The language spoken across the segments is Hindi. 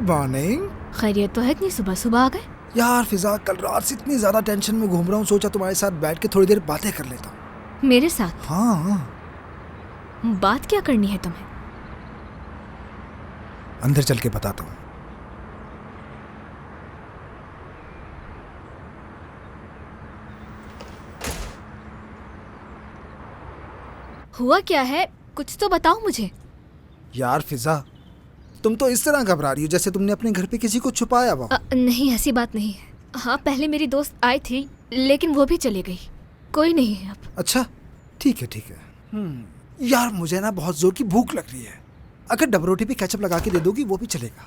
मॉर्निंग। खैरियत तो है? इतनी सुबह सुबह आ गए? यार फिजा, कल रात से इतनी ज्यादा टेंशन में घूम रहा हूँ, सोचा तुम्हारे साथ बैठ के थोड़ी देर बातें कर लेता हूँ। मेरे साथ? हाँ। बात क्या करनी है तुम्हें? अंदर चल के बताता हूँ। हुआ क्या है? कुछ तो बताओ मुझे। यार फिजा, तुम तो इस तरह घबरा रही हो जैसे तुमने अपने घर पे किसी को छुपाया हो। नहीं, ऐसी बात नहीं है। हाँ, पहले मेरी दोस्त आई थी लेकिन वो भी चली गई। कोई नहीं है अब। अच्छा, ठीक है ठीक है। यार मुझे ना बहुत जोर की भूख लग रही है। अगर डबरोटी पे केचप लगा के दे दोगी वो भी चलेगा।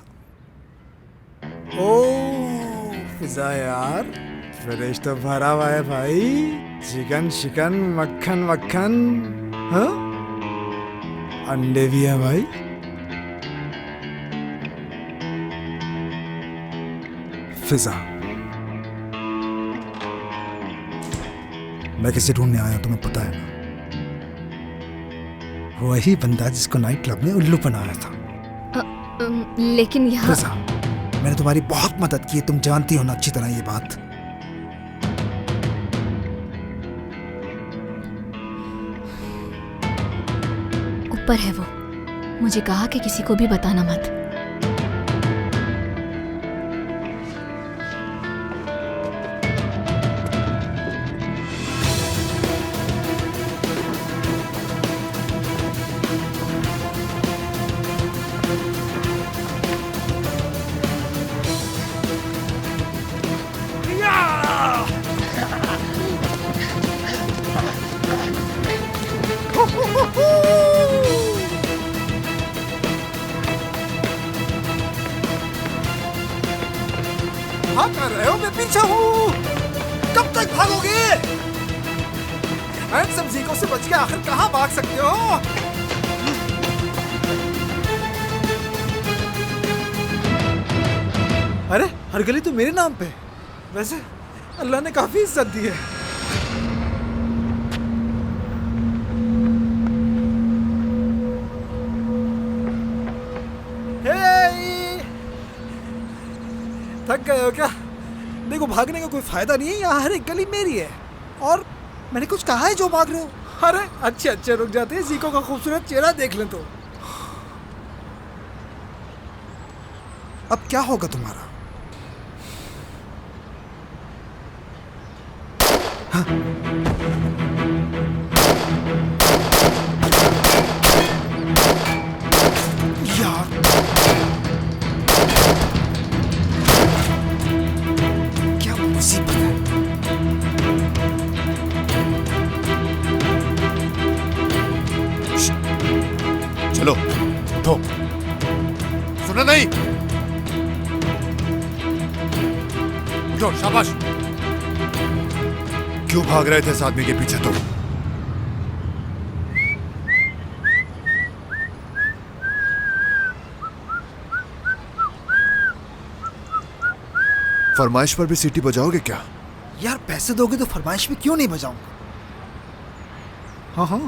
ओह फिजा यार, फ्रिज तो भरा हुआ है भाई। चिकन शिकन, मक्खन मक्खन, हाँ अंडे भी है भाई। फिजा, मैं किसे ढूंढने आया तुम्हें पता है ना? वही बंदा जिसको नाइट क्लब में उल्लू बनाया था। लेकिन यहाँ फिजा, मैंने तुम्हारी बहुत मदद की है, तुम जानती हो ना अच्छी तरह ये बात। ऊपर है वो। मुझे कहा कि किसी को भी बताना मत। भाग कर रहे हो? मैं पीछे हूँ। कब तक भागोगे? हैंडसम जीको से बच के आखिर कहाँ भाग सकते हो? अरे हर गली तो मेरे नाम पे। वैसे अल्लाह ने काफी इज्जत दी है। थक गए हो क्या? देखो, भागने का कोई फायदा नहीं है, यहाँ हर एक गली मेरी है। और मैंने कुछ कहा है जो भाग रहे हो? अरे अच्छे अच्छे रुक जाते हैं, जीको का खूबसूरत चेहरा देख लें तो। अब क्या होगा तुम्हारा? हाँ? यार क्या मुसीबत है। चलो उठो, सुना नहीं? उठो, शाबाश। क्यों भाग रहे थे इस आदमी के पीछे तुम? फरमाइश पर भी सीटी बजाओगे क्या? यार पैसे दोगे तो फरमाइश में क्यों नहीं बजाऊंगा? हाँ हाँ।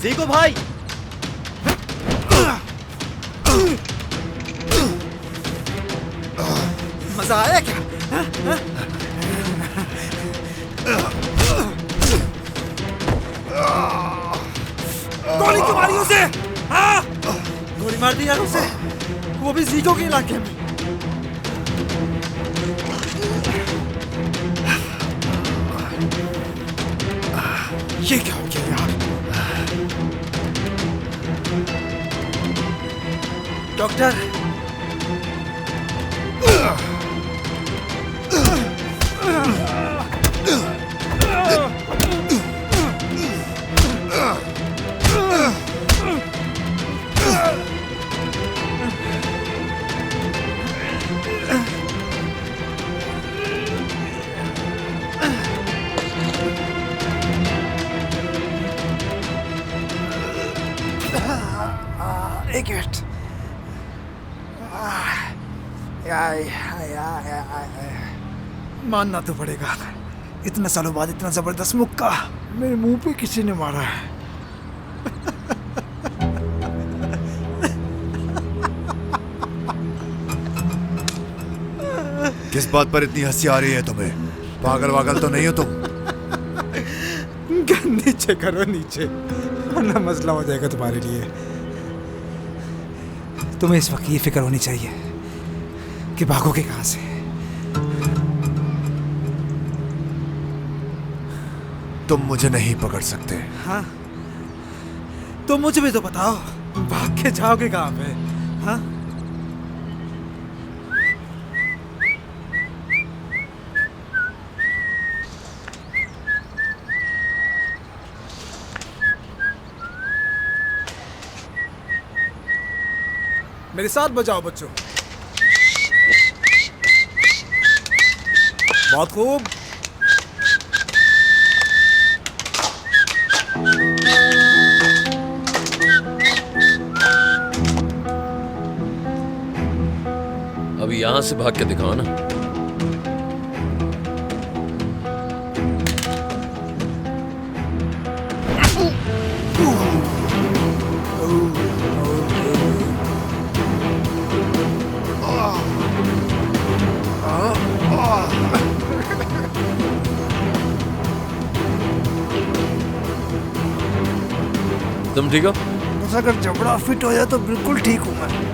जीको भाई, मजा आया क्या? गोली क्यों मारी उसे? हाँ? गोली मार दी यार उसे, वो भी जीको के इलाके में। ये क्या हो गया यार? डॉक्टर, एक मिनट। मानना तो पड़ेगा, इतने सालों बाद इतना जबरदस्त मुक्का मेरे मुंह पे किसी ने मारा है। किस बात पर इतनी हंसी आ रही है तुम्हें? पागल वागल तो नहीं हो तुम? नीचे करो नीचे, वरना मसला हो जाएगा तुम्हारे लिए। तुम्हें इस वक्त ये फिक्र होनी चाहिए कि भागोगे कहाँ से। तुम मुझे नहीं पकड़ सकते। हाँ, तो मुझे भी तो बताओ, भाग के जाओगे कहाँ पे? हाँ, मेरे साथ बजाओ बच्चों। बहुत खूब। अभी यहां से भाग के दिखाओ ना। तुम ठीक हो? बस अगर जबड़ा फिट हो जाए तो बिल्कुल ठीक हूँ मैं।